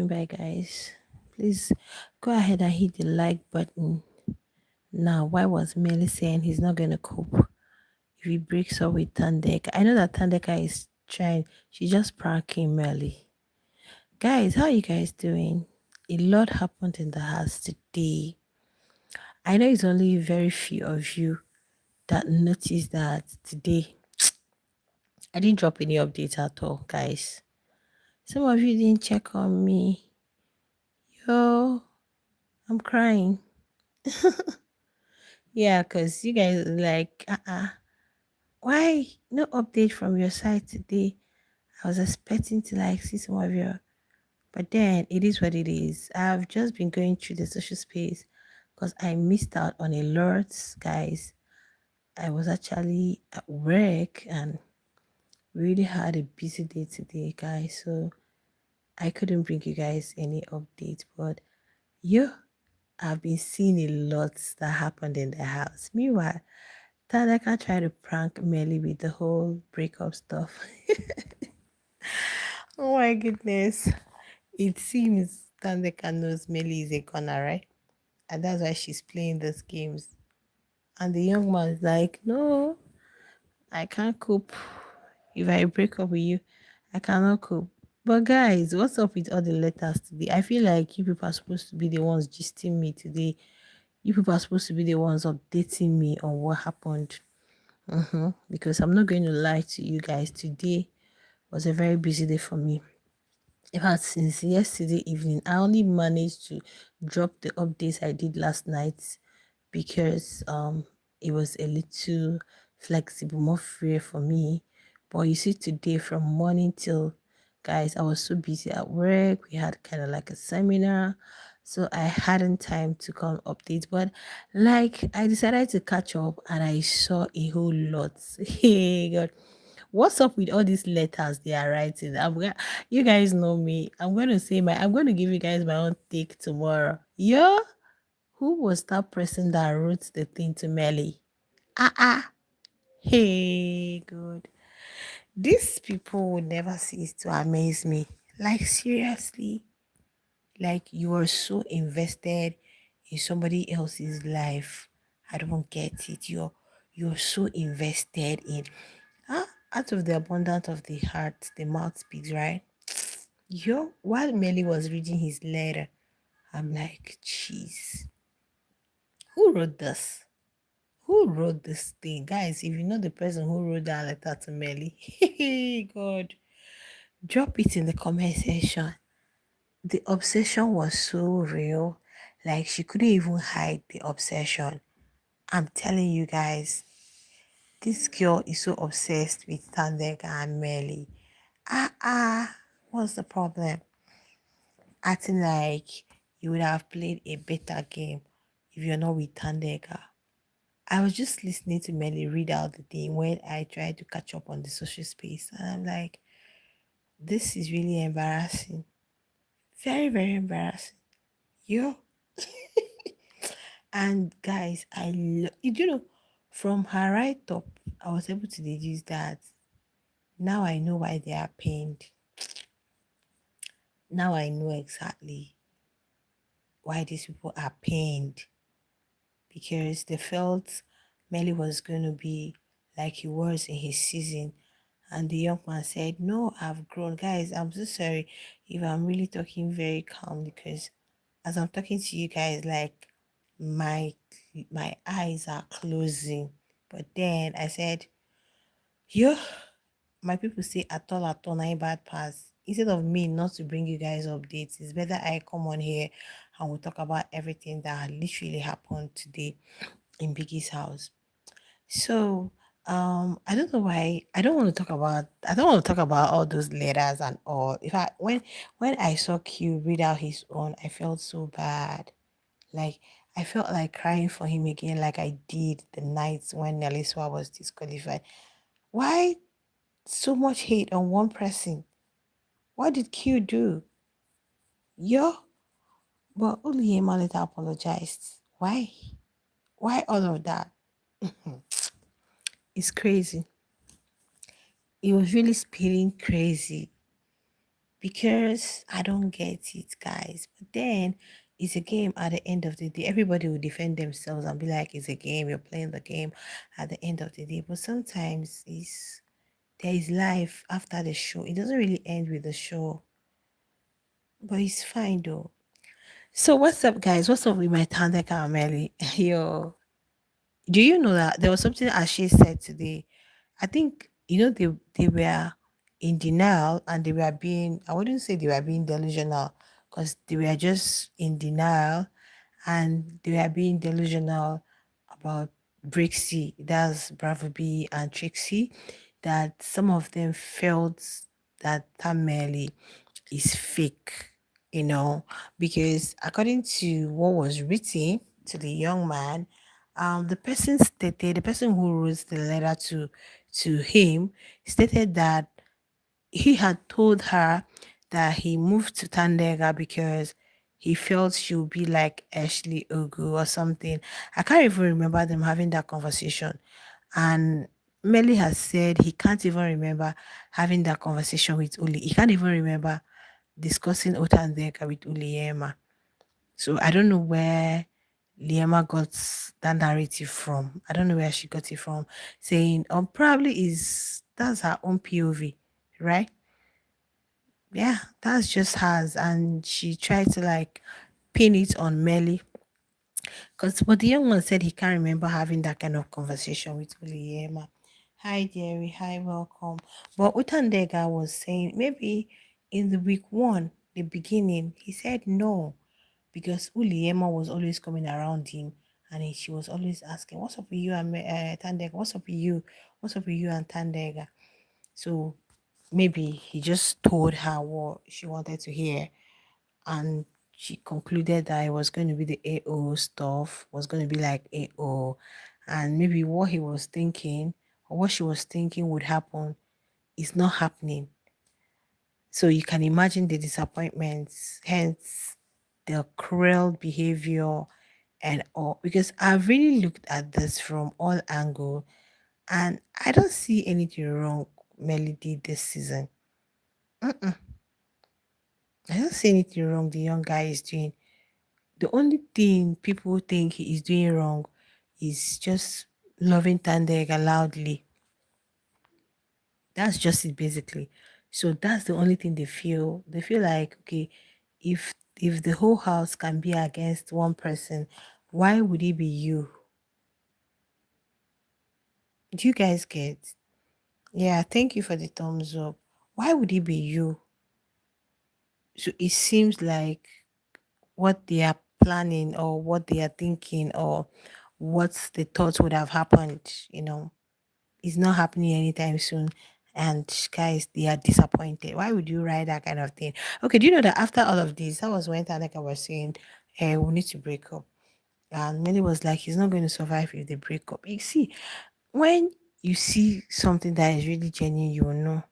Bye, guys. Please go ahead and hit the like button. Now, why was Mmeli saying he's not going to cope if he breaks up with Thandeka? I know that Thandeka is trying, she's just pranking Mmeli. Guys, how are you guys doing? A lot happened in the house today. I know it's only very few of you that noticed that today I didn't drop any updates at all, guys. Some of you didn't check on me. Yo, I'm crying. Yeah, because you guys are like, why no update from your side today? I was expecting to like see some of your, but then it is what it is. I've just been going through the social space because I missed out on alerts, guys. I was actually at work and really had a busy day today, guys. So I couldn't bring you guys any updates, but you, I've been seeing a lot that happened in the house. Meanwhile, Thandeka tried to prank Mmeli with the whole breakup stuff. Oh my goodness. It seems Thandeka knows Mmeli is a gunner, right? And that's why she's playing those games. And the young man is like, no, I can't cope. If I break up with you, I cannot cope. But guys, what's up with all the letters today? I feel like you people are supposed to be the ones gisting me today. You people are supposed to be the ones updating me on what happened. Because I'm not going to lie to you guys. Today was a very busy day for me. In fact, since yesterday evening, I only managed to drop the updates I did last night because it was a little flexible, more free for me. But you see, today from morning till, guys, I was so busy at work. We had kind of like a seminar, so I hadn't time to come update. But like, I decided to catch up, and I saw a whole lot. Hey God, what's up with all these letters they are writing? You guys know me. I'm going to give you guys my own take tomorrow. Yeah. Who was that person that wrote the thing to Melly? Hey, good. These people would never cease to amaze me. Like, seriously. Like, you are so invested in somebody else's life. I don't get it. You're so invested in, out of the abundance of the heart, the mouth speaks, right? While Melly was reading his letter, I'm like, jeez, who wrote this? Who wrote this thing? Guys, if you know the person who wrote that letter to Melly, God, drop it in the comment section. The obsession was so real. Like, she couldn't even hide the obsession. I'm telling you guys, this girl is so obsessed with Thandeka and Melly. What's the problem? Acting like you would have played a better game if you're not with Thandeka. I was just listening to Melly read out the thing when I tried to catch up on the social space, and I'm like, this is really embarrassing. Very, very embarrassing. Yo. And guys, from her write up, I was able to deduce that now I know why they are pained. Now I know exactly why these people are pained, because they felt Melly was going to be like he was in his season. And the young man said, no, I've grown. Guys, I'm so sorry if I'm really talking very calm, because as I'm talking to you guys, like my my eyes are closing. But then I said, yo, my people say at all, I bad pass. Instead of me not to bring you guys updates, it's better I come on here and we'll talk about everything that literally happened today in Biggie's house. So I don't know why I don't want to talk about all those letters and all. In fact, when I saw Q read out his own, I felt so bad. Like, I felt like crying for him again, like I did the nights when Neliswa was disqualified. Why so much hate on one person? What did Q do? Yo, but Uliyema later apologized. Why? Why all of that? It's crazy. It was really spilling crazy, because I don't get it, guys. But then it's a game at the end of the day. Everybody will defend themselves and be like, it's a game, you're playing the game at the end of the day. But sometimes there is life after the show. It doesn't really end with the show. But it's fine though. So what's up, guys? What's up with my Thandeka Mmeli? Yo, do you know that there was something Ashe said today? I think they were in denial and they were being, I wouldn't say they were being delusional because they were just in denial and they were being delusional about Brixie, that's Bravo B and Trixie, that some of them felt that Tameli is fake, you know, because according to what was written to the young man, the person stated, the person who wrote the letter to him stated that he had told her that he moved to Thandeka because he felt she would be like Ashley Ogu or something. I can't even remember them having that conversation. And Melly has said he can't even remember having that conversation with Uli. He can't even remember discussing Otandeka with Uliema. So I don't know where Liema got that narrative from. I don't know where she got it from. Saying probably is that's her own POV, right? Yeah, that's just hers. And she tried to like pin it on Melly. Because but the young man said he can't remember having that kind of conversation with Uliema. Hi Jerry, hi, welcome. But Utandega was saying maybe in the week one, the beginning, he said no because Uliema was always coming around him and she was always asking, what's up with you and Tandega? What's up with you? What's up with you and Tandega? So maybe he just told her what she wanted to hear and she concluded that it was going to be the AO stuff, was going to be like AO, and maybe what he was thinking or what she was thinking would happen is not happening. So you can imagine the disappointments, hence the cruel behavior and all. Because I've really looked at this from all angle, and I don't see anything wrong Melody this season. Mm-mm. I don't see anything wrong the young guy is doing. The only thing people think he is doing wrong is just loving Tandega loudly. That's just it basically. So that's the only thing they feel. They feel like, okay, if the whole house can be against one person, why would it be you? Do you guys get? Yeah, thank you for the thumbs up. Why would it be you? So it seems like what they are planning or what they are thinking or what they thought would have happened, is not happening anytime soon. And guys, they are disappointed. Why would you write that kind of thing? Okay, do you know that after all of this, that was when Tanaka was saying, hey, we need to break up. And Millie was like, he's not going to survive if they break up. You see, when you see something that is really genuine, you will know.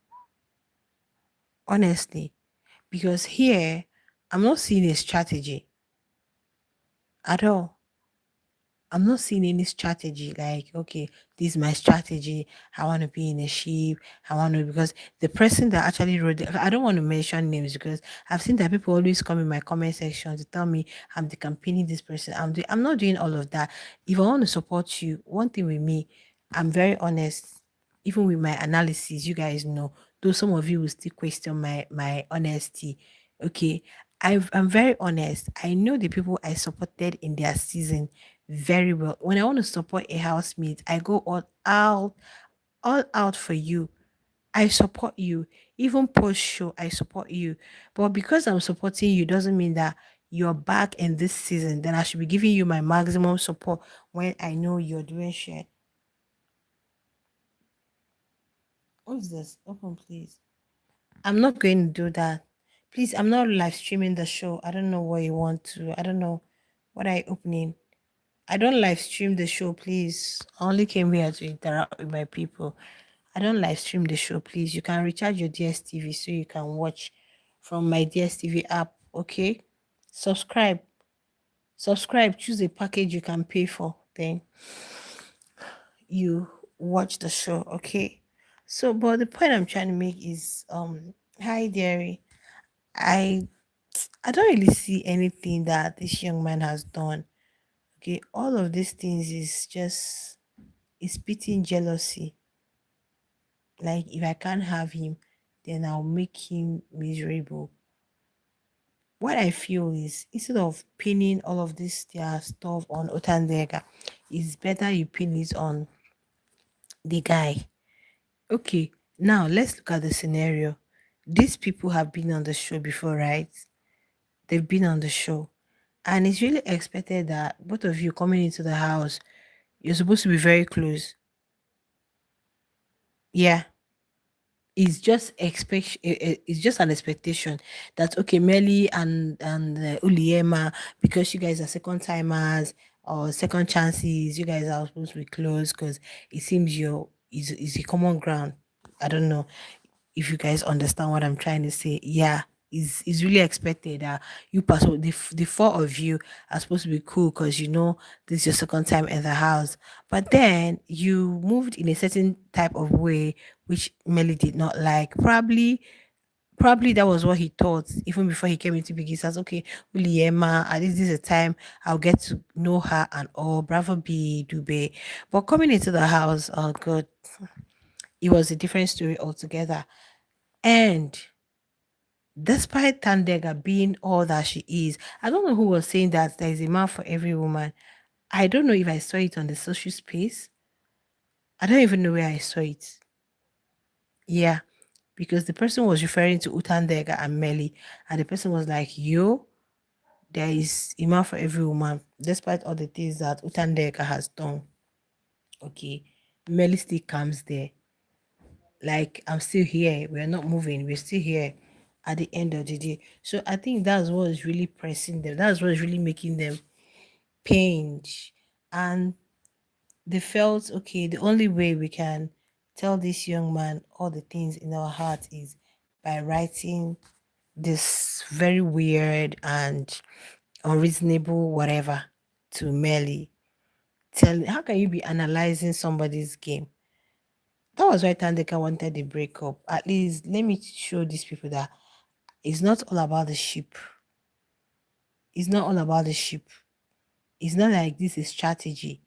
Honestly. Because here, I'm not seeing a strategy at all. I'm not seeing any strategy like, okay, this is my strategy. I want to be in a ship. I want to, because the person that actually wrote it, I don't want to mention names because I've seen that people always come in my comment section to tell me I'm the campaigning this person. I'm not doing all of that. If I want to support you, one thing with me, I'm very honest. Even with my analysis, you guys know, though some of you will still question my honesty. Okay. I'm very honest. I know the people I supported in their season very well. When I want to support a housemate, I go all out for you. I support you. Even post show, I support you. But because I'm supporting you doesn't mean that you're back in this season. Then I should be giving you my maximum support when I know you're doing shit. What is this? Open, please. I'm not going to do that. Please, I'm not live streaming the show. I don't know what you want to. I don't know what I opening. I don't live stream the show, please. I only came here to interact with my people. I don't live stream the show, please. You can recharge your DSTV so you can watch from my DSTV app, okay? Subscribe. Subscribe. Choose a package you can pay for. Then you watch the show, okay? So, but the point I'm trying to make is, hi, Derry. I I don't really see anything that this young man has done. Okay, all of these things is just is pitting jealousy. Like if I can't have him, then I'll make him miserable. What I feel is instead of pinning all of this their stuff on Otandega, it's better you pin it on the guy. Okay, now let's look at the scenario. These people have been on the show before, right? They've been on the show. And it's really expected that both of you coming into the house, you're supposed to be very close. Yeah, it's just an expectation that okay, Melly and Uliema, because you guys are second timers or second chances, you guys are supposed to be close because it seems you're is a common ground. I don't know if you guys understand what I'm trying to say. Yeah, is really expected that you pass the four of you are supposed to be cool because you know this is your second time in the house. But then you moved in a certain type of way which Melly did not like. Probably that was what he thought even before he came into Big. He says, okay, Uliema, at least this is a time I'll get to know her and all. Bravo B Dube. But coming into the house, oh god, it was a different story altogether. And despite Thandeka being all that she is, I don't know who was saying that there is a man for every woman. I don't know if I saw it on the social space. I don't even know where I saw it. Yeah, because the person was referring to Utandega and Mmeli, and the person was like, "Yo, there is a man for every woman, despite all the things that Utandega has done." Okay, Mmeli still comes there. Like, I'm still here. We're not moving. We're still here at the end of the day. So I think that's what is really pressing them. That's what is really making them pained. And they felt, okay, the only way we can tell this young man all the things in our heart is by writing this very weird and unreasonable whatever to Melly. How can you be analyzing somebody's game? That was why Thandeka wanted the breakup. At least let me show these people that it's not all about the ship. It's not all about the ship. It's not like this is strategy.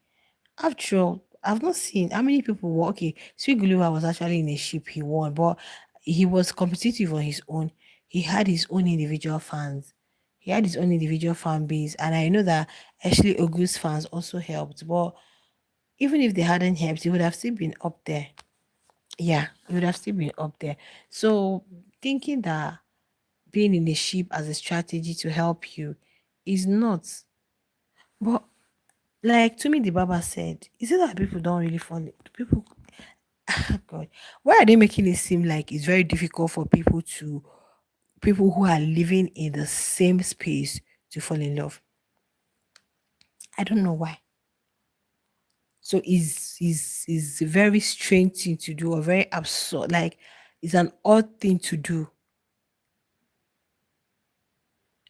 After all, I've not seen how many people were okay. Swiguluwa was actually in a ship, he won, but he was competitive on his own. He had his own individual fans. He had his own individual fan base. And I know that Ashley August fans also helped. But even if they hadn't helped, he would have still been up there. Yeah, he would have still been up there. So thinking that being in a ship as a strategy to help you is not. But like to me, the Baba said, is it that people don't really fall? People, God, why are they making it seem like it's very difficult for people who are living in the same space to fall in love? I don't know why. So is a very strange thing to do or very absurd. Like it's an odd thing to do.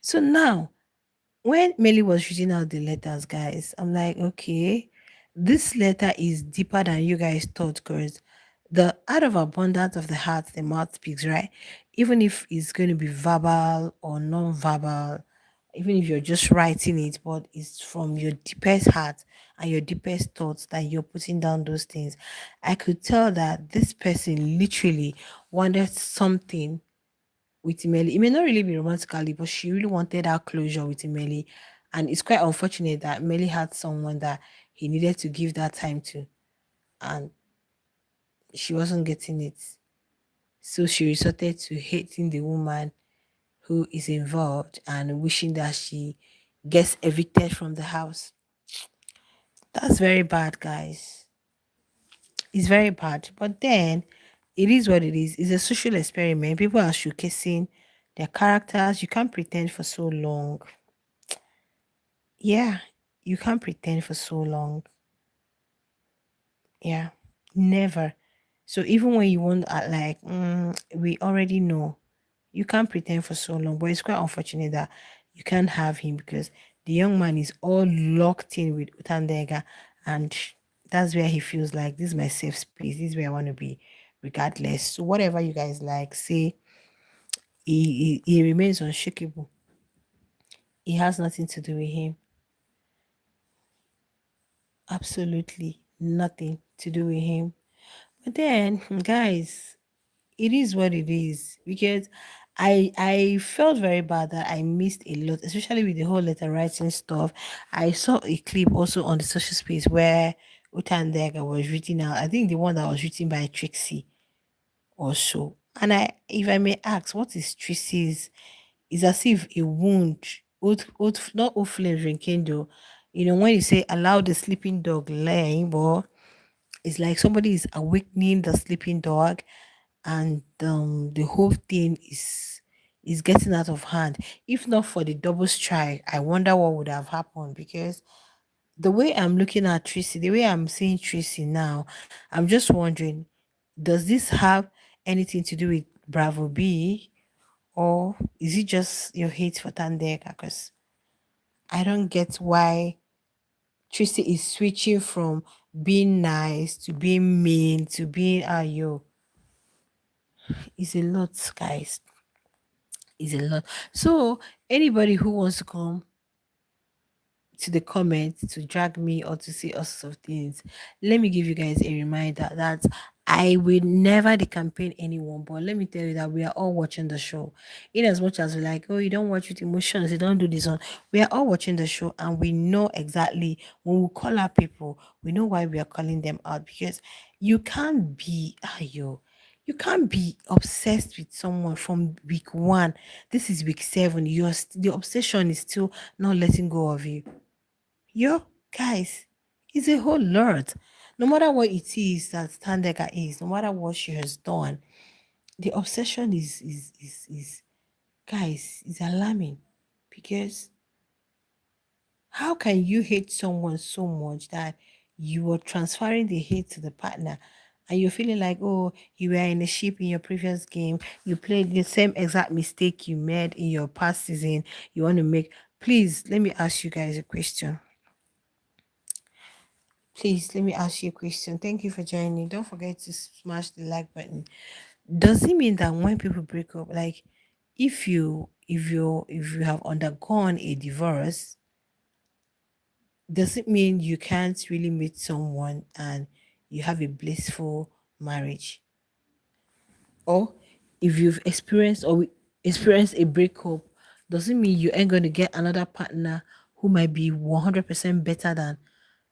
So now when Melly was reading out the letters, guys, I'm like, okay, this letter is deeper than you guys thought, because the out of abundance of the heart, the mouth speaks, right? Even if it's going to be verbal or non-verbal, even if you're just writing it, but it's from your deepest heart and your deepest thoughts that you're putting down those things. I could tell that this person literally wanted something with Mmeli. It may not really be romantically, but she really wanted that closure with Mmeli. And it's quite unfortunate that Mmeli had someone that he needed to give that time to, and she wasn't getting it. So she resorted to hating the woman who is involved and wishing that she gets evicted from the house. That's very bad, guys. It's very bad. But then it is what it is. It's a social experiment. People are showcasing their characters. You can't pretend for so long. Yeah, you can't pretend for so long. Yeah, never. So even when you want like, we already know, you can't pretend for so long. But it's quite unfortunate that you can't have him because the young man is all locked in with Utandega, and that's where he feels like this is my safe space. This is where I want to be, regardless. So whatever you guys like, say he remains unshakable. It has nothing to do with him. Absolutely nothing to do with him. But then, guys, it is what it is because I felt very bad that I missed a lot, especially with the whole letter writing stuff. I saw a clip also on the social space where Thandeka was written out. I think the one that was written by Trixie or so. And if I may ask, what is Trixie's? Is as if a wound, not old flames rekindle. You know, when you say allow the sleeping dog lay, but it's like somebody is awakening the sleeping dog, and the whole thing is getting out of hand. If not for the double strike, I wonder what would have happened because the way I'm looking at Tracy, the way I'm seeing Tracy now, I'm just wondering, does this have anything to do with Bravo B, or is it just your hate for Thandeka? Because I don't get why Tracy is switching from being nice to being mean to being yo. It's a lot, guys. It's a lot. So anybody who wants to come to the comments to drag me or to say all sorts of things, let me give you guys a reminder that I will never campaign anyone, but let me tell you that we are all watching the show. In as much as we're like, oh, you don't watch with emotions, you don't do this one. We are all watching the show and we know exactly when we call out people, we know why we are calling them out because you can't be you can't be obsessed with someone from week one. This is week seven. The obsession is still not letting go of you. Yo, guys, it's a whole lot. No matter what it is that Thandeka is, no matter what she has done, the obsession is guys, is alarming. Because how can you hate someone so much that you are transferring the hate to the partner? And you're feeling like, oh, you were in a ship in your previous game. You played the same exact mistake you made in your past season. You want to make. Please, let me ask you guys a question. Please, let me ask you a question. Thank you for joining. Don't forget to smash the like button. Does it mean that when people break up, like if you have undergone a divorce, does it mean you can't really meet someone and you have a blissful marriage? Or if you've experienced a breakup, does it mean you ain't going to get another partner who might be 100% better than?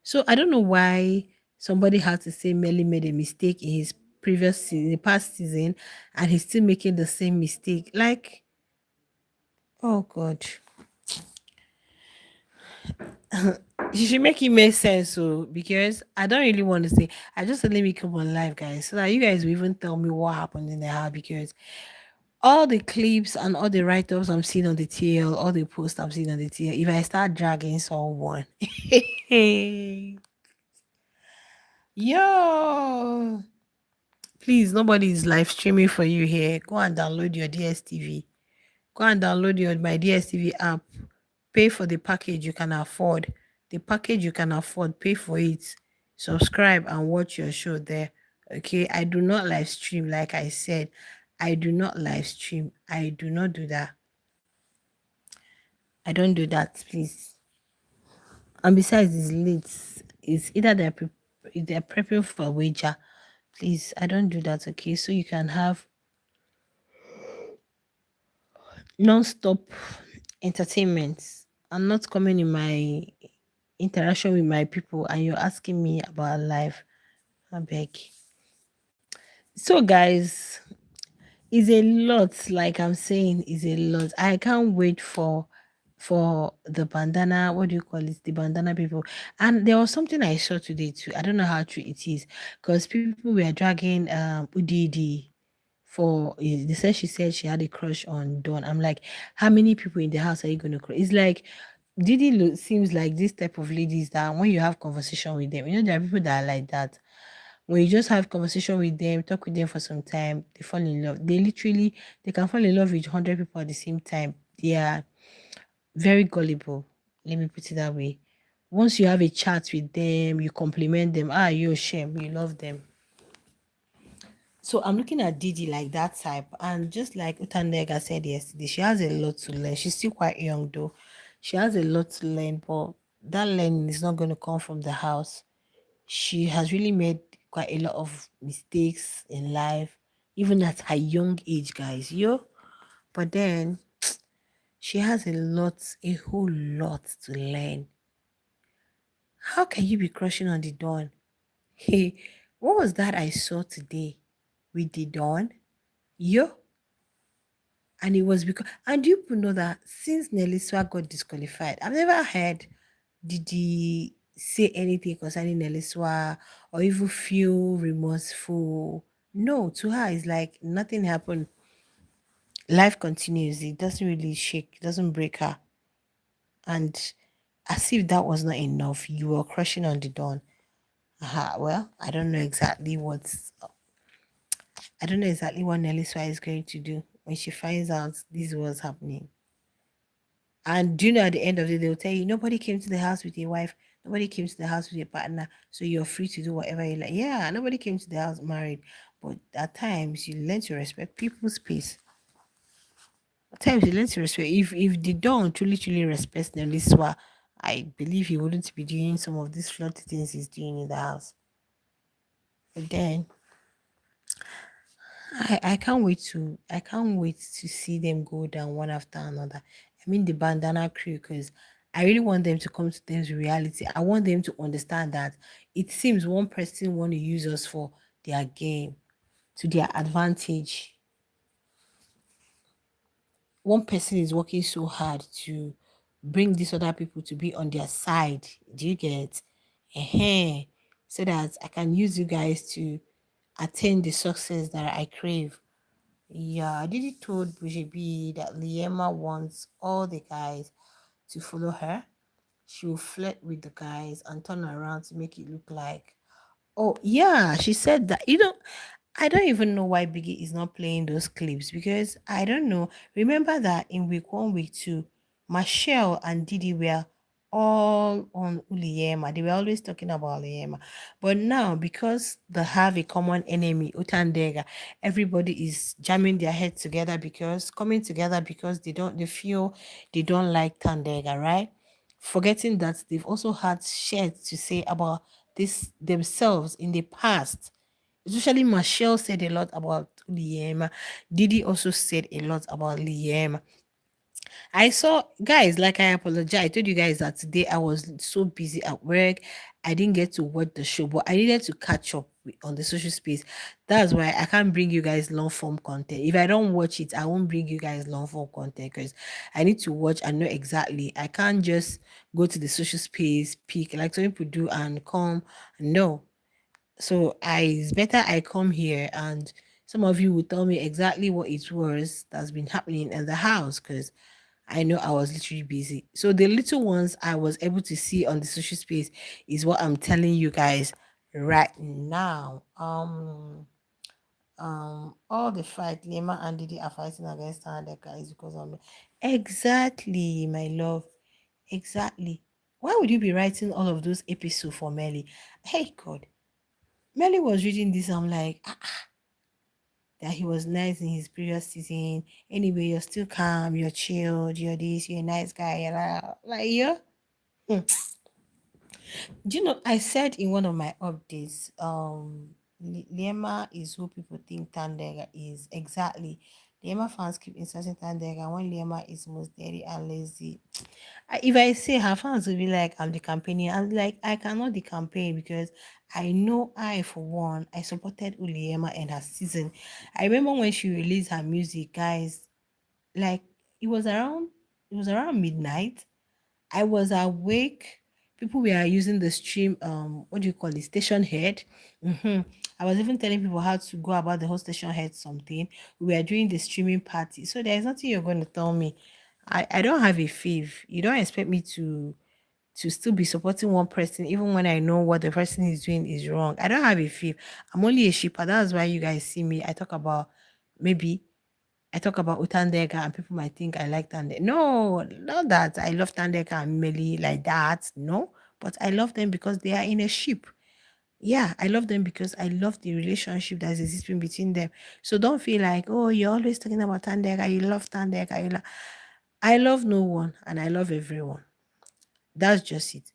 So I don't know why somebody had to say Melly made a mistake in his the past season, and he's still making the same mistake. Like, oh God, you should make it make sense. So because I don't really want to say, I just said let me come on live, guys, so that you guys will even tell me what happened in the house. Because all the clips and all the write-ups I'm seeing on the TL, all the posts I'm seeing on the TL, if I start dragging someone, yo. Please, nobody is live streaming for you here. Go and download your DSTV. Go and download my DSTV app. Pay for the package you can afford. The package you can afford, pay for it. Subscribe and watch your show there. Okay. I do not live stream, like I said. I do not live stream. I do not do that. I don't do that, please. And besides, it's late. It's either they're prepping for a wager. Please, I don't do that. Okay. So you can have non-stop entertainment. I'm not coming in my interaction with my people and you're asking me about life. I beg. So guys, it's a lot, like I'm saying, is a lot. I can't wait for the bandana, what do you call it? The bandana people. And there was something I saw today too. I don't know how true it is. Because people were dragging Udidi for they said she had a crush on Dawn. I'm like, how many people in the house are you gonna crush? It's like Didi seems like this type of ladies that when you have conversation with them, you know, there are people that are like that. When you just have conversation with them, talk with them for some time, they fall in love. They can fall in love with 100 people at the same time. They are very gullible. Let me put it that way. Once you have a chat with them, you compliment them. Ah, you're shame. You love them. So I'm looking at Didi like that type, and just like Utandega said yesterday, she has a lot to learn. She's still quite young though. She has a lot to learn, but that learning is not going to come from the house. She has really made quite a lot of mistakes in life, even at her young age, guys. Yo, but then she has a whole lot to learn. How can you be crushing on the dawn? Hey, what was that I saw today with the dawn? Yo, and it was because, and you people know that since Neliswa got disqualified, I've never heard Didi say anything concerning Neliswa or even feel remorseful. No, to her, it's like nothing happened. Life continues. It doesn't really shake, it doesn't break her. And as if that was not enough, you were crushing on the dawn. Well, I don't know exactly what Neliswa is going to do when she finds out this was happening. And do you know at the end of the day, they'll tell you nobody came to the house with your wife, nobody came to the house with your partner, so you're free to do whatever you like. Yeah, nobody came to the house married, but at times you learn to respect people's space. At times you learn to respect. If they don't truly respect Neliswa, I believe he wouldn't be doing some of these flirty things he's doing in the house. But then I can't wait to see them go down one after another. I mean the bandana crew, because I really want them to come to terms with reality. I want them to understand that it seems one person want to use us for their game, to their advantage. One person is working so hard to bring these other people to be on their side. Do you get? So that I can use you guys to attain the success that I crave. Yeah, Didi told Bujebi that Liema wants all the guys to follow her. She will flirt with the guys and turn around to make it look like, oh, yeah, she said that. I don't even know why Biggie is not playing those clips because I don't know. Remember that in week one, week two, Michelle and Didi were all on Uliyema. They were always talking about Uliyema. But now, because they have a common enemy, Utandega, everybody is jamming their head together because coming together because they feel they don't like Tandega, right? Forgetting that they've also had shit to say about this themselves in the past. Especially Michelle said a lot about Liam. Didi also said a lot about Liam. I saw, guys, like I apologize. I told you guys that today I was so busy at work. I didn't get to watch the show, but I needed to catch up on the social space. That's why I can't bring you guys long form content. If I don't watch it, I won't bring you guys long form content because I need to watch and know exactly. I can't just go to the social space, peek like some people do and come. No, so it's better I come here and some of you will tell me exactly what it was that's been happening in the house because I know I was literally busy. So the little ones I was able to see on the social space is what I'm telling you guys right now. All the fight Lema and Didi are fighting against Thandeka is because of me. Exactly, my love. Exactly. Why would you be writing all of those episodes for Melly? Hey God. Melly was reading this. I'm like, that he was nice in his previous season. Anyway, you're still calm, you're chilled, you're this, you're a nice guy. You're like yeah. Hmm. Do you know? I said in one of my updates, Liema is who people think Tandega is. Exactly. Liema fans keep inserting Tandega when Liema is most dirty and lazy. If I say her fans will be like, I'm the campaigner, I'm like, I cannot the campaign because I know I, for one, I supported Uliema and her season. I remember when she released her music, guys, like it was around midnight. I was awake. People were using the stream, what do you call it, station head. hmm I was even telling people how to go about the whole station head something. We were doing the streaming party. So there's nothing you're going to tell me. I don't have a fave. You don't expect me to still be supporting one person even when I know what the person is doing is wrong. I don't have a fave. I'm only a shipper. That's why you guys see me. Maybe I talk about Utandeka and people might think I like Tandeka. No, not that I love Tandeka and Mmeli like that. No, but I love them because they are in a ship. Yeah, I love them because I love the relationship that's existing between them. So don't feel like, oh, you're always talking about Thandeka, you love Thandeka, I love no one and I love everyone. That's just it.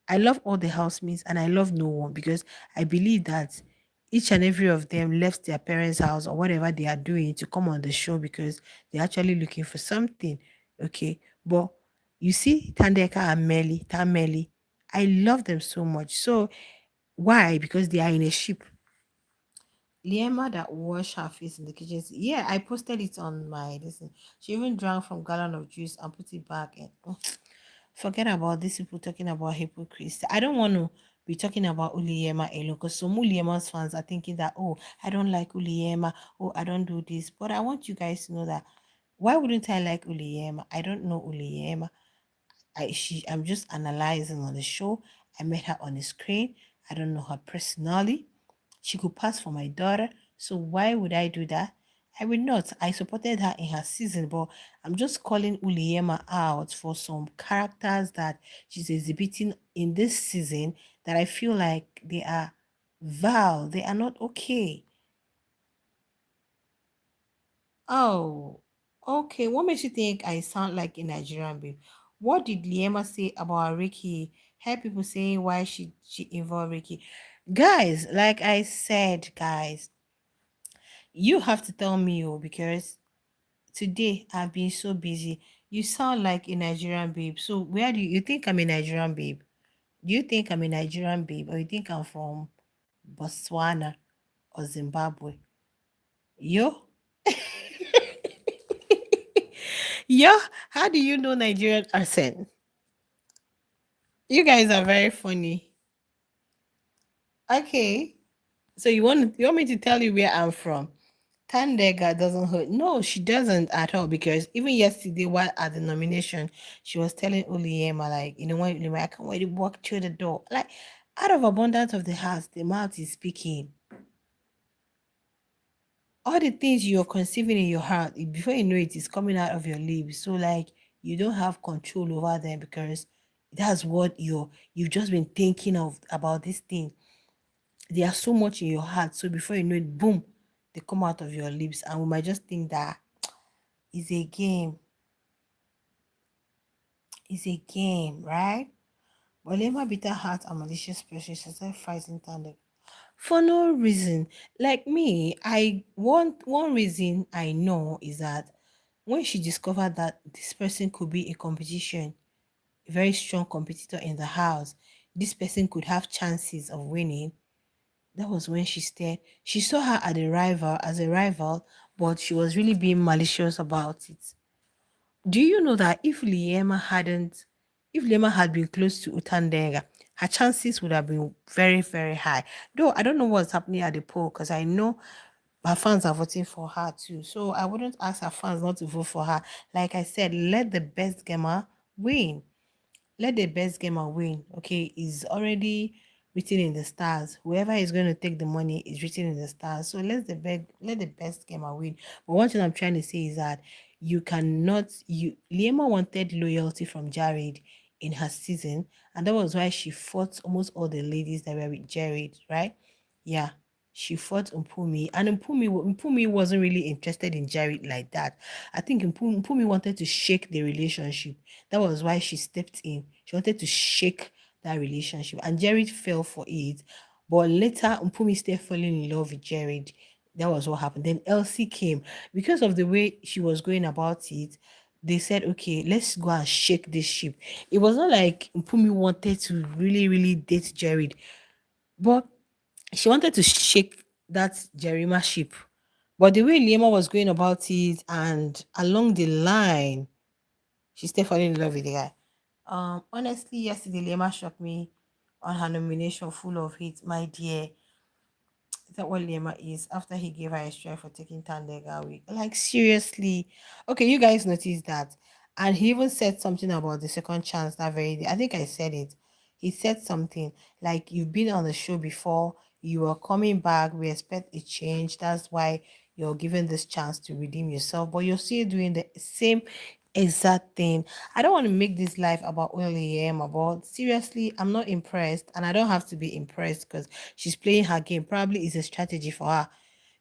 I love all the housemates and I love no one because I believe that each and every of them left their parents' house or whatever they are doing to come on the show because they're actually looking for something. Okay. But you see, Thandeka and Mmeli, I love them so much. So why? Because they are in a ship. Liema that washed her face in the kitchen. Yeah, I posted it on my listen. She even drank from gallon of juice and put it back in. Forget about these people talking about hypocrisy. I don't want to be talking about Uliema alone because some Uliema's fans are thinking that, oh, I don't like Uliema, oh, I don't do this. But I want you guys to know that why wouldn't I like Uliema? I don't know Uliema. I'm just analyzing on the show. I met her on the screen. I don't know her personally. She could pass for my daughter. So why would I do that? I will not. I supported her in her season, but I'm just calling Uliema out for some characters that she's exhibiting in this season that I feel like they are vile. They are not okay. Oh, okay. What makes you think I sound like a Nigerian babe? What did Liema say about Ricky? Heard people saying why she involved Ricky. Guys, like I said, guys, you have to tell me, oh, because today I've been so busy. You sound like a Nigerian babe. So where do you think I'm a Nigerian babe? Do you think I'm a Nigerian babe, or you think I'm from Botswana or Zimbabwe? Yo, yo, how do you know Nigerian accent? You guys are very funny. Okay. So you want me to tell you where I'm from? Thandeka doesn't hurt. No, she doesn't at all. Because even yesterday, while at the nomination, she was telling Uliema, like, what, Uliema, I can't wait to walk through the door. Like, out of abundance of the heart, the mouth is speaking. All the things you're conceiving in your heart, before you know it, is coming out of your lips. So, like, you don't have control over them because that's what you've just been thinking of about this thing. They are so much in your heart. So before you know it, boom, they come out of your lips. And we might just think that it's a game. It's a game, right? But Lema bitter heart and malicious person, she started fighting Tandem. For no reason. Like me, I want one reason I know is that when she discovered that this person could be a competition, a very strong competitor in the house, this person could have chances of winning. That was when she stared. She saw her as a rival, but she was really being malicious about it. Do you know that if Liema had been close to Utandega, her chances would have been very, very high. Though I don't know what's happening at the poll because I know her fans are voting for her too. So I wouldn't ask her fans not to vote for her. Like I said, let the best gamer win. Let the best gamer win. Okay, is already written in the stars. Whoever is going to take the money is written in the stars. So let the best gamer win. But one thing I'm trying to say is that you cannot you Liema wanted loyalty from Jared in her season, and that was why she fought almost all the ladies that were with Jared, right? Yeah. She fought Mpumi, and Mpumi wasn't really interested in Jared like that. I think Mpumi wanted to shake the relationship. That was why she stepped in. She wanted to shake that relationship. And Jared fell for it. But later, Mpumi still falling in love with Jared. That was what happened. Then Elsie came. Because of the way she was going about it, they said, okay, let's go and shake this ship. It was not like Mpumi wanted to really, really date Jared, but she wanted to shake that Jerima ship. But the way Liema was going about it and along the line, she still falling in love with the guy. Honestly, yesterday Lema shocked me on her nomination, full of hits. My dear, is that what Lema is? After he gave her a strike for taking Thandeka away, like seriously. Okay, you guys noticed that, and he even said something about the second chance that very day. I think I said it. He said something like, "You've been on the show before. You are coming back. We expect a change. That's why you're given this chance to redeem yourself, but you're still doing the same." exact thing. I don't want to make this life about only am about. Seriously, I'm not impressed, and I don't have to be impressed because she's playing her game. Probably is a strategy for her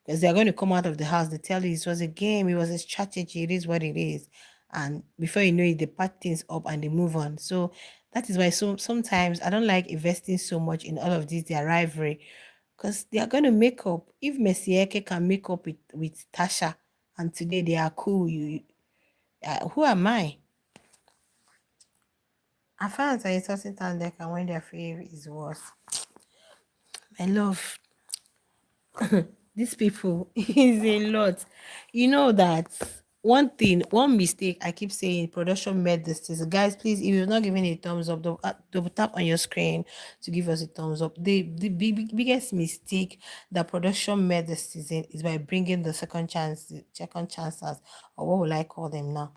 because they're going to come out of the house. They tell you it was a game, it was a strategy, it is what it is, and before you know it, they pack things up and they move on. So that is why sometimes I don't like investing so much in all of this their rivalry because they are going to make up. If Messieke can make up with Tasha, and today they are cool, who am I? I found that insulting Thandeka when their fave is worse. My love, these people is a lot. You know that one thing, one mistake I keep saying production made this is guys, please, if you're not giving a thumbs up, double tap on your screen to give us a thumbs up. The biggest mistake that production made this season is by bringing the second chances, or what will I call them now?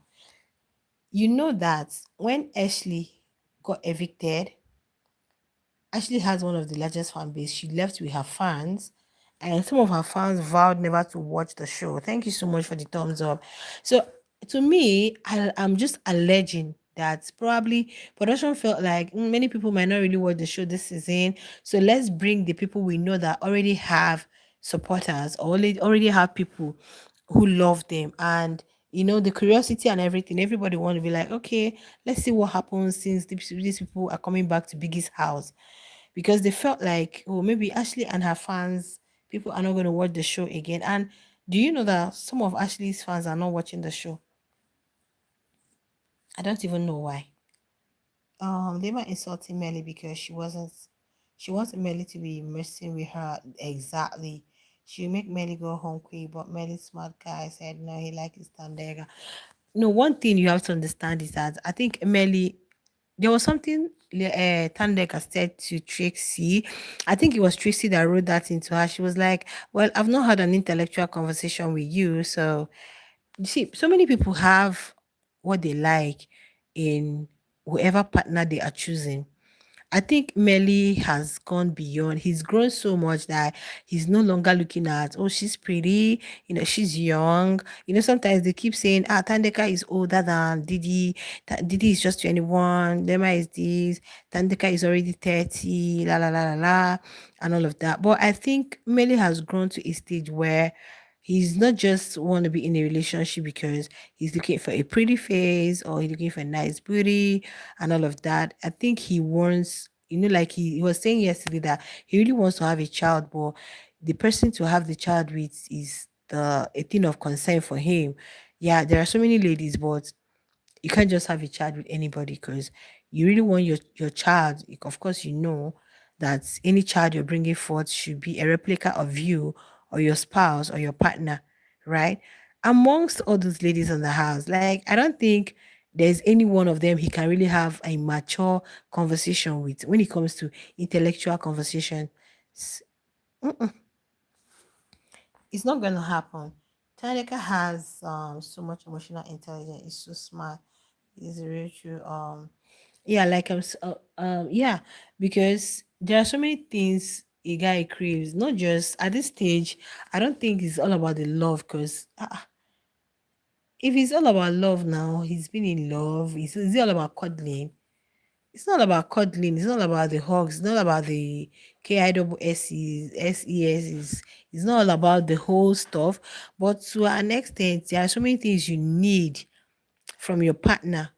You know that when Ashley got evicted, Ashley has one of the largest fan base. She left with her fans, and some of her fans vowed never to watch the show. Thank you so much for the thumbs up. So to me, I'm just alleging that probably production felt like many people might not really watch the show this season. So let's bring the people we know that already have supporters, or already have people who love them, and the curiosity and everything. Everybody want to be like, okay, let's see what happens since these people are coming back to Biggie's house, because they felt like, oh, maybe Ashley and her fans, people are not going to watch the show again. And do you know that some of Ashley's fans are not watching the show? I don't even know why. They were insulting Melly because she wants Melly to be messing with her exactly. She make Melly go home quick, but Melly smart guy said no, he like his Thandeka. No, one thing you have to understand is that I think Melly, there was something Thandeka said to Trixie. I think it was Trixie that wrote that into her. She was like, well, I've not had an intellectual conversation with you. So, you see, so many people have what they like in whoever partner they are choosing. I think Melly has gone beyond. He's grown so much that he's no longer looking at, oh, she's pretty, she's young. Sometimes they keep saying, Thandeka is older than Didi. Didi is just 21. Dema is this. Thandeka is already 30, la, la, la, la, la, and all of that. But I think Melly has grown to a stage where he's not just want to be in a relationship because he's looking for a pretty face or he's looking for a nice booty and all of that. I think he wants, like he was saying yesterday that he really wants to have a child, but the person to have the child with is a thing of concern for him. Yeah, there are so many ladies, but you can't just have a child with anybody because you really want your child. Of course, that any child you're bringing forth should be a replica of you or your spouse or your partner, right? Amongst all those ladies in the house, like I don't think there's any one of them he can really have a mature conversation with when it comes to intellectual conversation. S- It's not gonna happen. Thandeka has so much emotional intelligence. He's so smart. He's really true. Yeah, like yeah, because there are so many things a guy craves. Not just at this stage. I don't think it's all about the love. Because if it's all about love now, he's been in love. Is it all about cuddling? It's not about cuddling. It's not about the hugs. It's not about the KISSES. It's not all about the whole stuff. But to an extent, there are so many things you need from your partner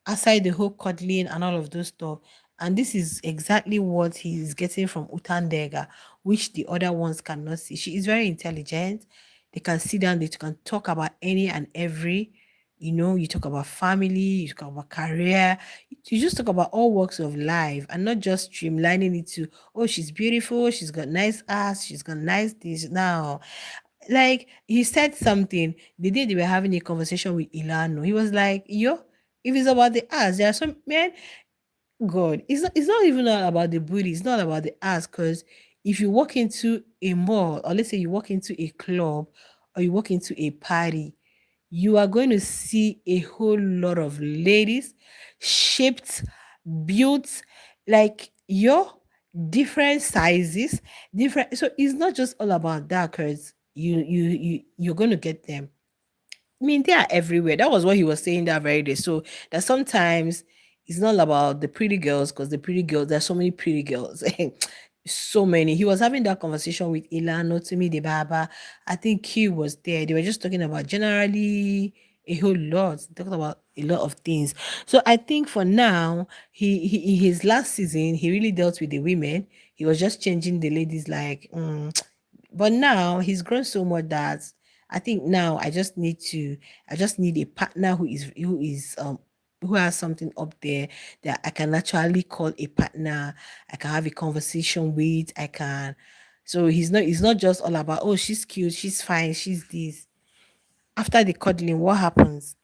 aside the whole cuddling and all of those stuff. And this is exactly what he's getting from Utandega, which the other ones cannot see. She is very intelligent. They can sit down, they can talk about any and every. You talk about family, you talk about career, you just talk about all walks of life and not just streamlining it to, oh, she's beautiful, she's got nice ass, she's got nice this. Now, like he said something the day they were having a conversation with Ilano. He was like, yo, if it's about the ass, there are some men, God, it's not even all about the booty, it's not about the ass. Because if you walk into a mall, or let's say you walk into a club or you walk into a party, you are going to see a whole lot of ladies shaped, built, like your different sizes, different. So it's not just all about that, because you're going to get them. I mean, they are everywhere. That was what he was saying that very day. So that sometimes it's not about the pretty girls, because the pretty girls, there's so many pretty girls. So many. He was having that conversation with Ilano to me, the Baba. I think Q was there. They were just talking about generally a whole lot, talking about a lot of things. So I think for now, he his last season, he really dealt with the women. He was just changing the ladies like but now he's grown so much that I think now I just need a partner who has something up there that I can actually call a partner. I can have a conversation with. I can. So he's not just all about, oh, she's cute, she's fine, she's this. After the cuddling, what happens?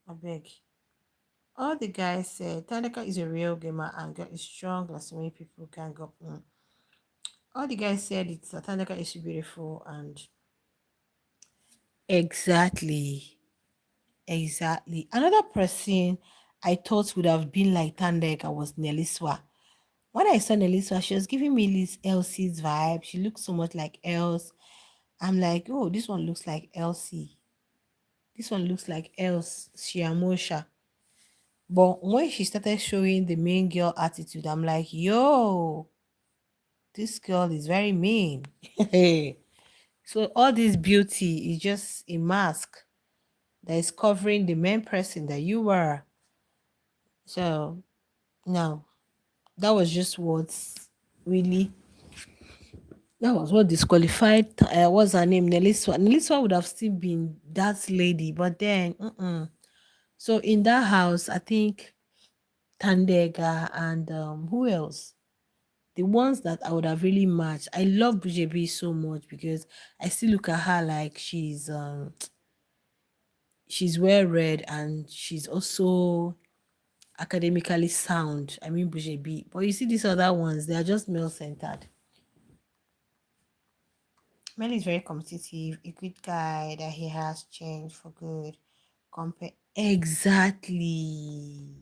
I beg. All the guys said Thandeka is a real gamer and girl is strong, like so many people can go. All the guys said it's Thandeka is beautiful and exactly. Exactly. Another person I thought would have been like Thandeka was Neliswa. When I saw Neliswa, she was giving me this Elsie's vibe. She looked so much like Els. I'm like, oh, this one looks like Elsie. This one looks like Els Shiamosha. But when she started showing the main girl attitude, I'm like, yo, this girl is very mean. So all this beauty is just a mask that is covering the main person that you were. So no, that was just really that was what disqualified. What's her name? Neliswa. Neliswa would have still been that lady, but then, so in that house, I think Thandeka and who else? The ones that I would have really matched. I love BJB so much because I still look at her like she's well read and she's also academically sound. I mean BJB. But you see these other ones, they are just male centered. Mel is very competitive, a good guy that he has changed for good. Compare exactly.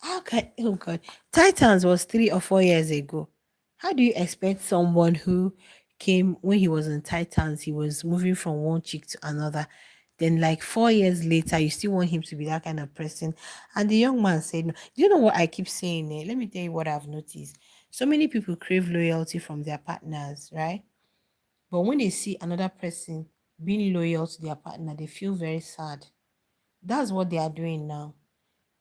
How can oh god, Titans was 3 or 4 years ago. How do you expect someone who came when he was in Titans, he was moving from one chick to another? Then, like 4 years later, you still want him to be that kind of person. And the young man said, no. Do you know what I keep saying? Let me tell you what I've noticed. So many people crave loyalty from their partners, right? But when they see another person being loyal to their partner, they feel very sad. That's what they are doing now.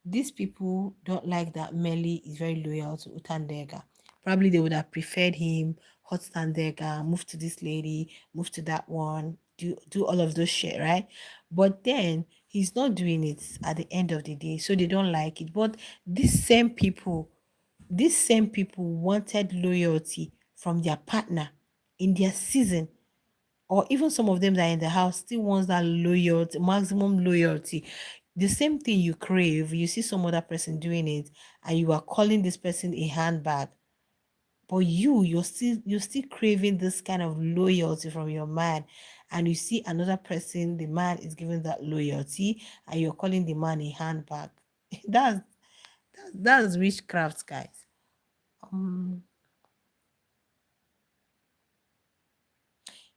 These people don't like that Mmeli is very loyal to Thandeka. Probably they would have preferred him, hot Thandeka, move to this lady, move to that one, do all of those shit, right? But then he's not doing it at the end of the day, so they don't like it. But these same people wanted loyalty from their partner in their season, or even some of them that are in the house still wants that loyalty, maximum loyalty. The same thing you crave, you see some other person doing it, and you are calling this person a handbag. But you're still craving this kind of loyalty from your man, and you see another person, the man is giving that loyalty, and you're calling the man a handbag. that's that's witchcraft, guys. Um,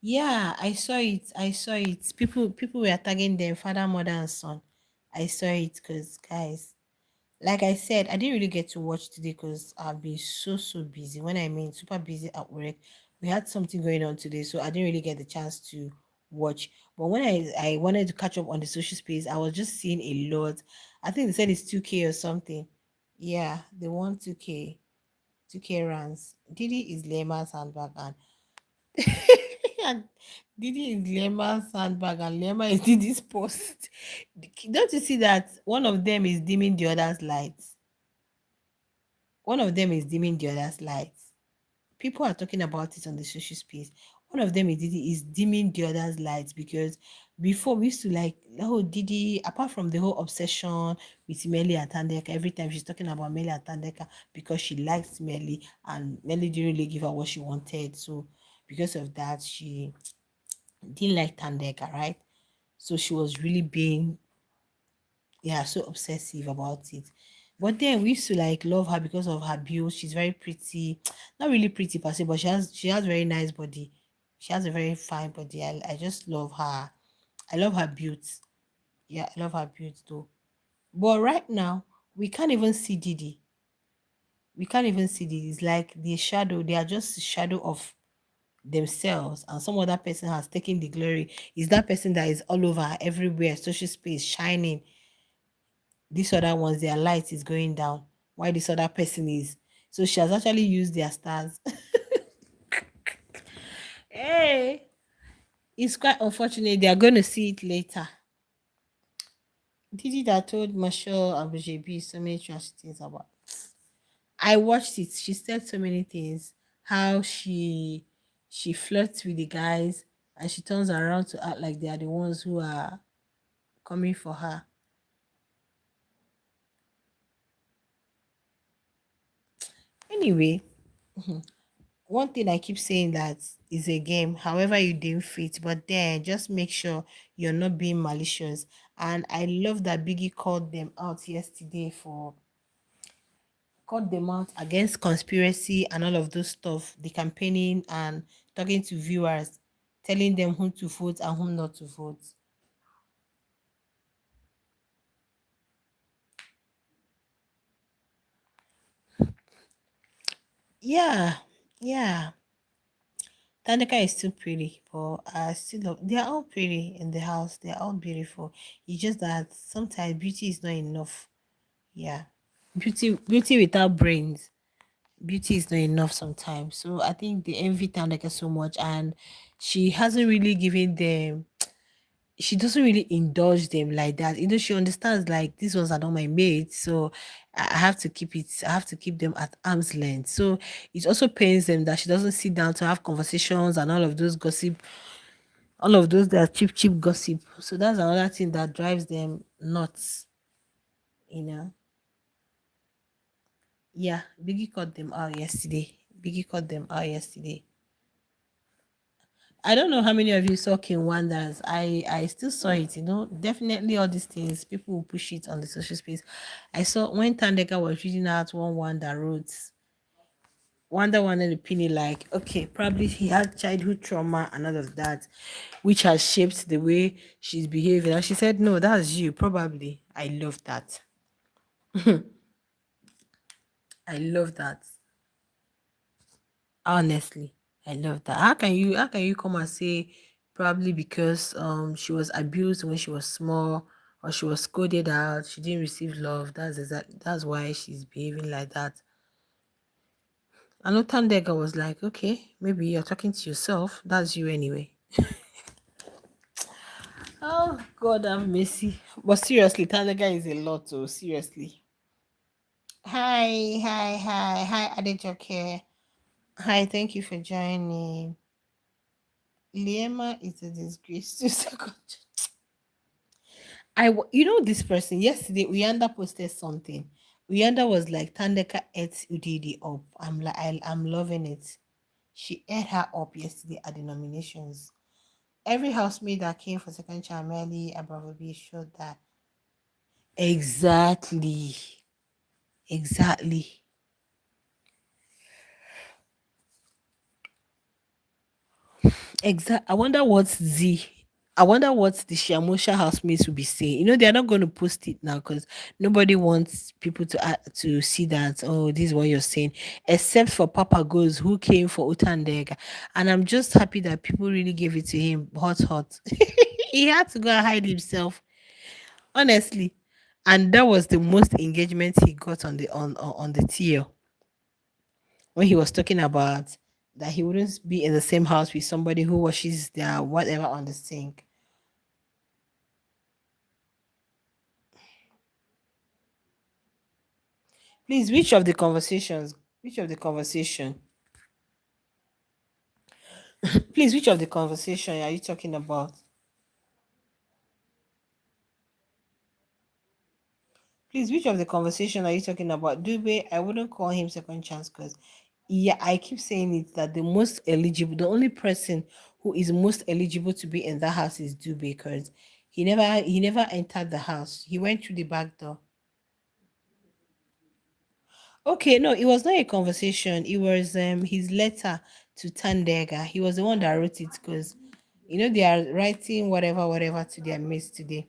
Yeah, I saw it. I saw it. People were tagging them, father, mother, and son. I saw it because guys, like I said, I didn't really get to watch today because I've been so busy. When I mean super busy at work, we had something going on today, so I didn't really get the chance to watch. But when I wanted to catch up on the social space, I was just seeing a lot. I think they said it's 2K or something. Yeah, they want 2K runs. Didi is Lema's handbag and and Didi is Lema's handbag and Lema is Didi's post. Don't you see that one of them is dimming the other's lights? One of them is dimming the other's lights. People are talking about it on the social space. One of them is Didi is dimming the other's lights because before we used to like, oh, Didi, apart from the whole obsession with Mmeli and Thandeka, every time she's talking about Mmeli and Thandeka because she likes Mmeli and Mmeli didn't really give her what she wanted. So because of that, she didn't like Thandeka, right? So she was really being, yeah, so obsessive about it. But then we used to like love her because of her build. She's very pretty, not really pretty per se, but she has very nice body. She has a very fine body. I just love her I love her beauty. Yeah, I love her beauty though. But right now, we can't even see Didi. We can't even see Didi. It's like the shadow. They are just the shadow of themselves, and some other person has taken the glory. Is that person that is all over everywhere, social space, shining. These other ones, their light is going down. Why this other person is? So she has actually used their stars. Hey, it's quite unfortunate. They are going to see it later. Didi that told Marshall Abujebi so many trash things about. I watched it. She said so many things. How she flirts with the guys and she turns around to act like they are the ones who are coming for her. Anyway, one thing I keep saying that is a game, however you deem fit, but then just make sure you're not being malicious. And I love that Biggie called them out yesterday for called them out against conspiracy and all of those stuff, the campaigning and talking to viewers, telling them whom to vote and whom not to vote. Yeah, yeah. Thandeka is still pretty, but I still love. They are all pretty in the house. They are all beautiful. It's just that sometimes beauty is not enough. Yeah, beauty without brains. Beauty is not enough sometimes. So I think they envy Thandeka so much, and she hasn't really given them. She doesn't really indulge them like that. She understands like these ones are not my mates, so I have to keep it. I have to keep them at arm's length. So it also pains them that she doesn't sit down to have conversations and all of those gossip, all of those that cheap gossip. So that's another thing that drives them nuts. You know. Yeah, Biggie caught them out yesterday. Biggie caught them out yesterday. I don't know how many of you saw King Wonders. I still saw it, Definitely all these things, people will push it on the social space. I saw when Thandeka was reading out one Wonder wrote, Wonder wanted opinion like, okay, probably he had childhood trauma and all of that, which has shaped the way she's behaving. And she said, no, that's you, probably. I love that. I love that. Honestly, I love that. How can you come and say probably because she was abused when she was small or she was scolded out, she didn't receive love. That's why she's behaving like that. I know Tandega was like, okay, maybe you're talking to yourself. That's you anyway. Oh God, I'm messy. But seriously, Tandega is a lot too. Seriously. Hi, Adejoke. Hi, thank you for joining. Liema is a disgrace to second. This person yesterday. Uyanda posted something. Uyanda was like, Tandeka ate Udidi up. I'm loving it. She ate her up yesterday at the nominations. Every housemate that came for second child, Mmeli, Abravobi showed that. Exactly. Exactly. I wonder what the Shamusha housemates will be saying. They're not going to post it now because nobody wants people to see that. Oh, this is what you're saying, except for Papa Goes who came for Utandega, and I'm just happy that people really gave it to him hot, hot. He had to go and hide himself, honestly, and that was the most engagement he got on the TL when he was talking about that he wouldn't be in the same house with somebody who washes their whatever on the sink. Please, which of the conversation, please, which of the conversation are you talking about? Please, which of the conversation are you talking about? Dube, I wouldn't call him second chance because, yeah, I keep saying it that the only person who is most eligible to be in that house is Dube because he never entered the house. He went through the back door. Okay, no, it was not a conversation. It was his letter to Tandega. He was the one that wrote it because They are writing whatever, whatever to their mates today.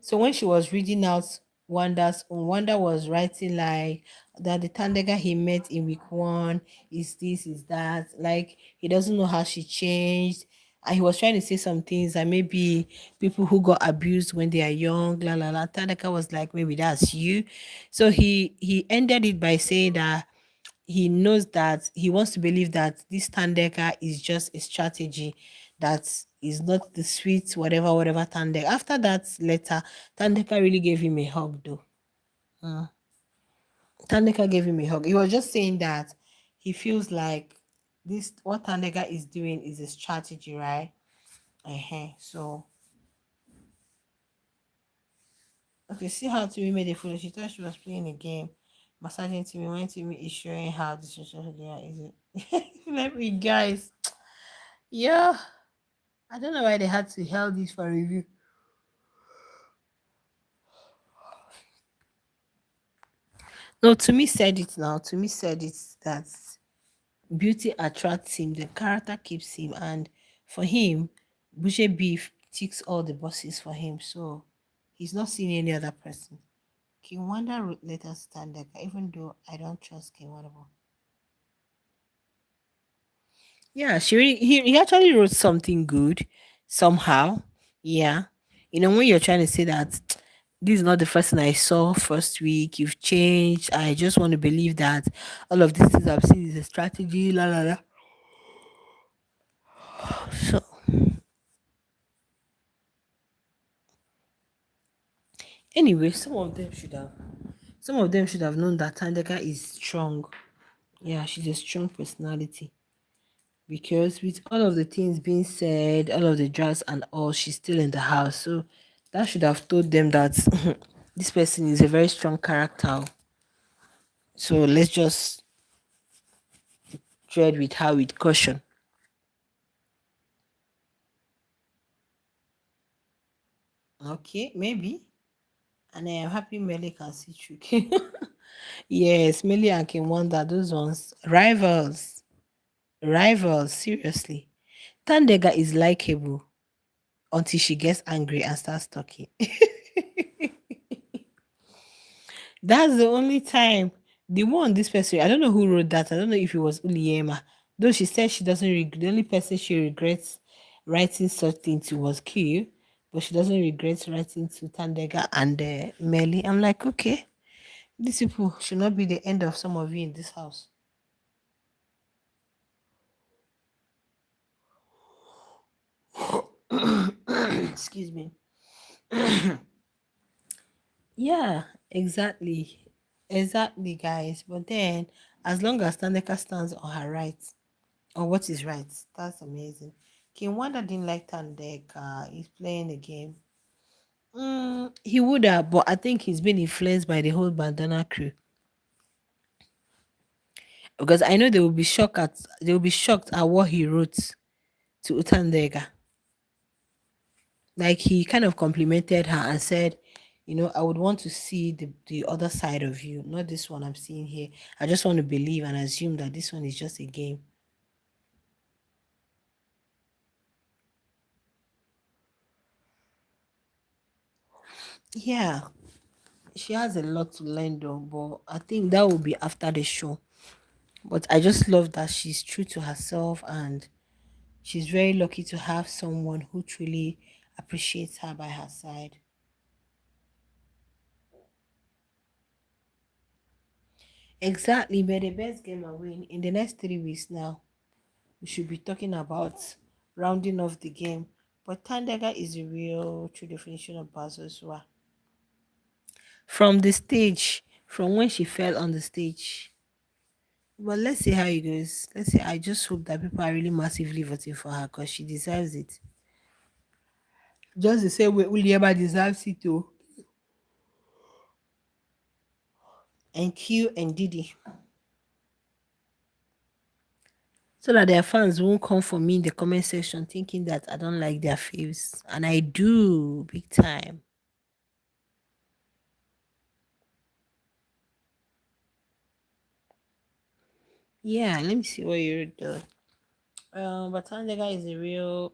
So when she was reading out Wanda's own, Wanda was writing like that the Thandeka he met in week one is this, is that. Like he doesn't know how she changed. And he was trying to say some things that maybe people who got abused when they are young, la la la. Thandeka was like, maybe that's you. So he ended it by saying that he knows that he wants to believe that this Thandeka is just a strategy, that is not the sweet whatever whatever Thandeka. After that letter, Thandeka really gave him a hug though. Mm. Thandeka gave him a hug. He was just saying that he feels like this what Thandeka is doing is a strategy, right? So okay, see how Timmy made a fool. She thought she was playing a game. Massaging Timmy when Timmy is showing how this social media is it. Let me guys. Yeah. I don't know why they had to held this for review. No, to me said it now. To me said it that beauty attracts him, the character keeps him, and for him, Boucher Beef ticks all the boxes for him. So he's not seeing any other person. King Wanda wrote letters to Thandeka, even though I don't trust King Wanda. Yeah, he actually wrote something good somehow. Yeah. When you're trying to say that this is not the first thing I saw first week, you've changed. I just want to believe that all of these things I've seen is a strategy, la la la. So anyway, some of them should have known that Tandeka is strong. Yeah, she's a strong personality. Because with all of the things being said, all of the drugs and all, she's still in the house. So that should have told them that this person is a very strong character. So let's just tread with her with caution. Okay, maybe. And I am happy Melly can see through. Yes, Melly and Kim Wonder, those ones. Rivals. Rivals, seriously. Tandega is likable until she gets angry and starts talking. That's the only time. The one this person, I don't know who wrote that. I don't know if it was Uliema. Though she said she doesn't the only person she regrets writing such things to was Q, but she doesn't regret writing to Tandega and Melly. I'm like, okay, these people should not be the end of some of you in this house. Excuse me. Yeah, exactly. Exactly, guys. But then, as long as Tandeka stands on her rights, on what is right, that's amazing. King Wanda didn't like Thandeka. He's playing the game. He would have, but I think he's been influenced by the whole bandana crew. Because I know they will be shocked at what he wrote to Utandega. Like he kind of complimented her and said, I would want to see the other side of you, not this one I'm seeing here. I just want to believe and assume that this one is just a game. Yeah, she has a lot to learn though, but I think that will be after the show. But I just love that she's true to herself and she's very lucky to have someone who truly appreciates her by her side. Exactly, but the best game I win in the next 3 weeks now. We should be talking about rounding off the game. But Tandega is a real true definition of Bazosua. From the stage, from when she fell on the stage. But let's see how it goes. Let's see. I just hope that people are really massively voting for her because she deserves it. Just the same way Ulieba deserves it too. And Q and Didi. So that their fans won't come for me in the comment section thinking that I don't like their faves. And I do big time. Yeah, let me see what you wrote though. But Tandega is a real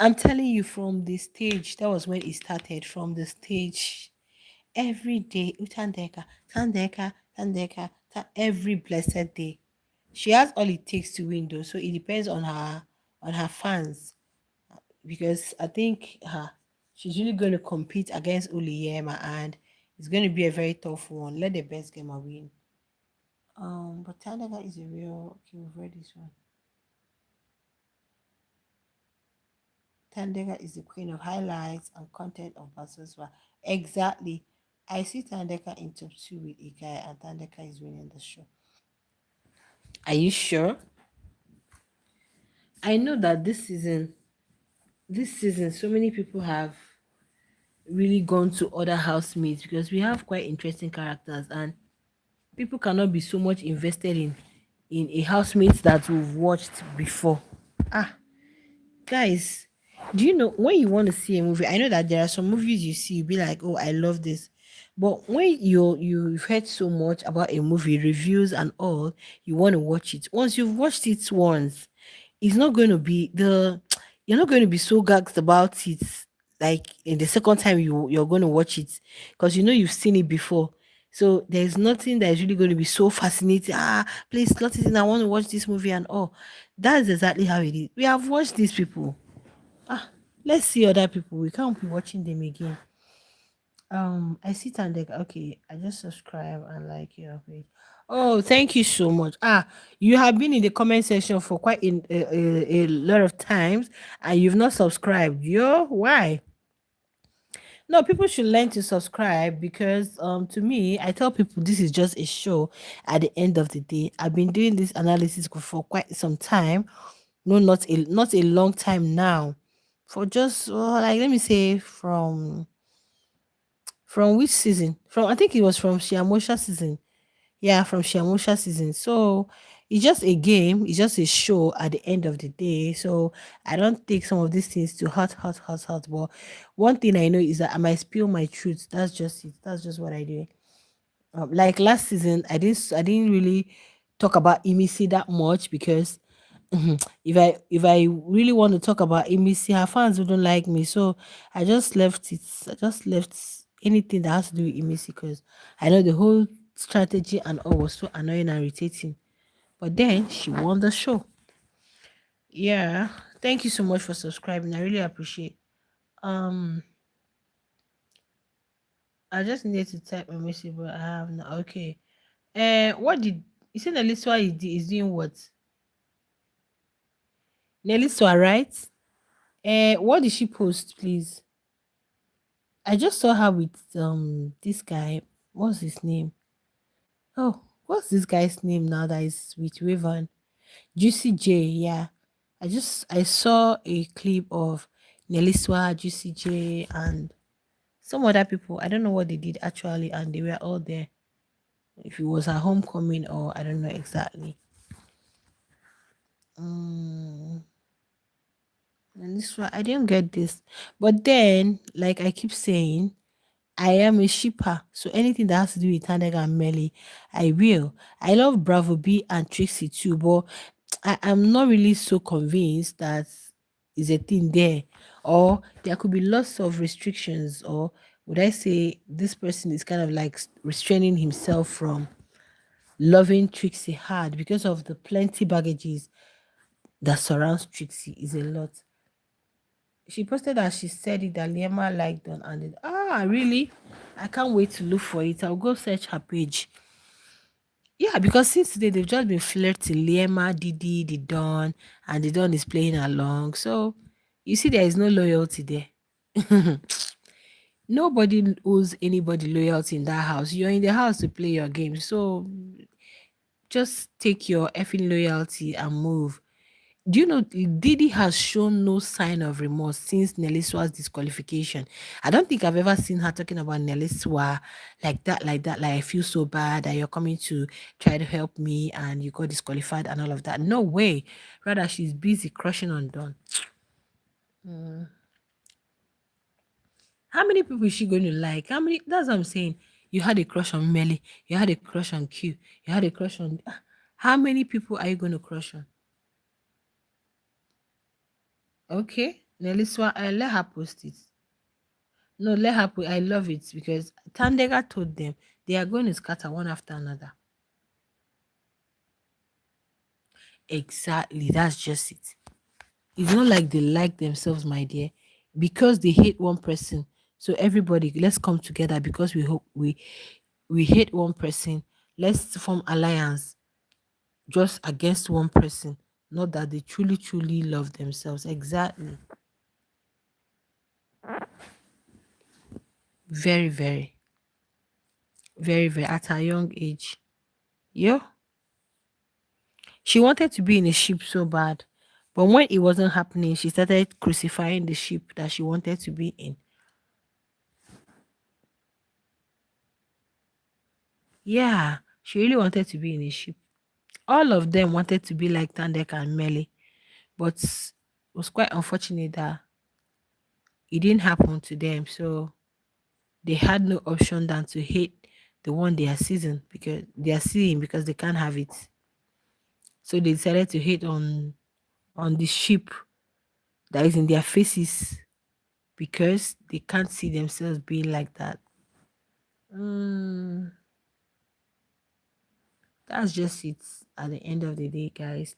I'm telling you, from the stage, that was when it started. From the stage, every day, Thandeka, Thandeka, Thandeka, every blessed day. She has all it takes to win, though. So it depends on her fans, because I think she's really going to compete against Uliyema, and it's going to be a very tough one. Let the best gamer win. But Thandeka is a real. Okay, we've read this one. Thandeka is the queen of highlights and content of Basoswa. Exactly. I see Thandeka in top two with Ikai, and Thandeka is winning the show. Are you sure? I know that this season, so many people have really gone to other housemates because we have quite interesting characters, and people cannot be so much invested in a housemate that we've watched before. Ah, guys, do you know when you want to see a movie? I know that there are some movies you see, you be like, oh, I love this. But when you've heard so much about a movie, reviews and all, you want to watch it. Once you've watched it once, it's not going to be the you're not going to be so gagged about it like in the second time you're going to watch it, because you know you've seen it before. So there's nothing that is really going to be so fascinating. Please slot it in. I want to watch this movie and all. That's exactly how it is. We have watched these people. Ah, let's see other people. We can't be watching them again. I see Thandeka. Okay, I just subscribe and like your page. Oh, thank you so much. You have been in the comment section for quite a lot of times, and you've not subscribed. Yo, why? No, people should learn to subscribe, because to me, I tell people this is just a show. At the end of the day, I've been doing this analysis for quite some time. No, not a long time now. For just like, let me say, from which season? From, I think it was from Shiamosha season. Yeah, from Shiamosha season. So it's just a game. It's just a show at the end of the day. So I don't take some of these things to heart, heart, heart, heart. But one thing I know is that I might spill my truth. That's just it. That's just what I do. Like last season, I didn't really talk about Imisi that much, because if I really want to talk about Imisi, her fans wouldn't like me. So I just left it. I just left anything that has to do with Imisi, because I know the whole strategy and all was so annoying and irritating. But then she won the show. Yeah. Thank you so much for subscribing. I really appreciate. Um, I just needed to type a message, but I have no. Okay. What did you say? Neliswa is doing what? Neliswa, right? What did she post, please? I just saw her with this guy. What's his name? Oh, what's this guy's name now that is with Raven? Juicy J, yeah. I saw a clip of Neliswa, Juicy J, and some other people. I don't know what they did actually, and they were all there. If it was a homecoming or I don't know exactly. Mm, Neliswa, I didn't get this. But then, like I keep saying, I am a shipper, so anything that has to do with Thandeka and Mmeli, I will. I love Bravo B and Trixie too, but I'm not really so convinced that is a thing there. Or there could be lots of restrictions, or would I say this person is kind of like restraining himself from loving Trixie hard because of the plenty baggages that surrounds Trixie is a lot. She posted that she said it that Liema liked on, and it, really? I can't wait to look for it. I'll go search her page. Yeah, because since today they've just been flirting. Liema, Didi, the Don, and the Don is playing along. So you see, there is no loyalty there. Nobody owes anybody loyalty in that house. You're in the house to play your game. So just take your effing loyalty and move. Do you know Didi has shown no sign of remorse since Neliswa's disqualification? I don't think I've ever seen her talking about Neliswa like that. Like, I feel so bad that you're coming to try to help me and you got disqualified and all of that. No way. Rather, she's busy crushing on Don. How many people is she going to like? How many? That's what I'm saying. You had a crush on Melly. You had a crush on Q. You had a crush on. How many people are you going to crush on? Okay. Neliswa, let her post it. No, let her put. I love it because Thandeka told them they are going to scatter one after another. Exactly, that's just it. It's not like they like themselves, my dear, because they hate one person. So everybody, let's come together because we hope we hate one person. Let's form alliance just against one person. Not that they truly, truly love themselves. Exactly. Very, very, very, very at a young age. Yeah. She wanted to be in a ship so bad. But when it wasn't happening, she started crucifying the ship that she wanted to be in. Yeah, she really wanted to be in a ship. All of them wanted to be like Thandeka and Mmeli, but it was quite unfortunate that it didn't happen to them. So they had no option than to hate the one they are seeing because they can't have it. So they decided to hate on the ship that is in their faces because they can't see themselves being like that. Mm, that's just it at the end of the day, guys.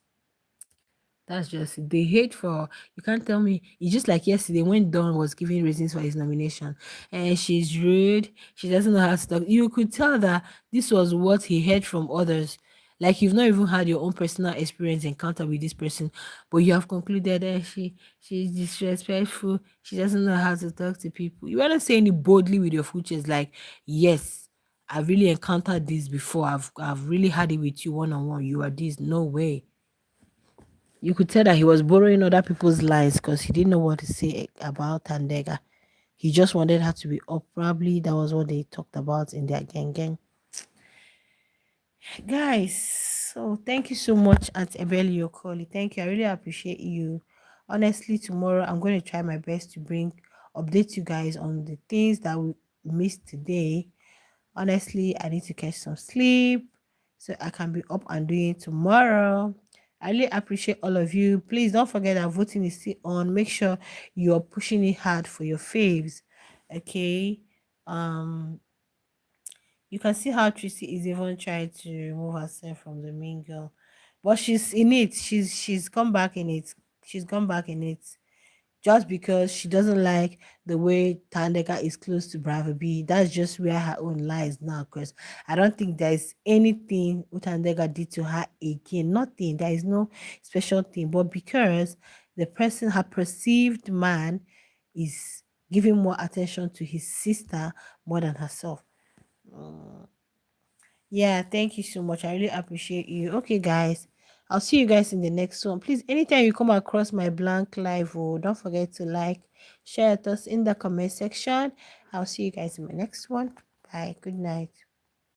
That's just it. They hate for you can't tell me. It's just like yesterday when Don was giving reasons for his nomination. And she's rude, she doesn't know how to talk. You could tell that this was what he heard from others. Like you've not even had your own personal experience encounter with this person, but you have concluded that she's disrespectful, she doesn't know how to talk to people. You wanna say it boldly with your full chest, like, yes, I've really encountered this before. I've really had it with you one on one. You are this. No way. You could tell that he was borrowing other people's lines because he didn't know what to say about Thandeka. He just wanted her to be up. Probably that was what they talked about in their gang. Guys, so thank you so much, Aunt Ebeli Okoli. Thank you. I really appreciate you. Honestly, tomorrow I'm going to try my best to update you guys on the things that we missed today. Honestly, I need to catch some sleep so I can be up and doing it tomorrow. I really appreciate all of you. Please don't forget that voting is still on. Make sure you're pushing it hard for your faves. Okay. Um, you can see how Tracy is even trying to remove herself from the main girl. But she's in it. She's come back in it. She's gone back in it just because she doesn't like the way Thandeka is close to Bravo B. That's just where her own lies now. Because I don't think there is anything Thandeka did to her again. Nothing. There is no special thing. But because the person, her perceived man, is giving more attention to his sister more than herself. Mm. Yeah, thank you so much. I really appreciate you. Okay, guys. I'll see you guys in the next one. Please, anytime you come across my blank live, oh, don't forget to like, share with us in the comment section. I'll see you guys in my next one. Bye. Good night.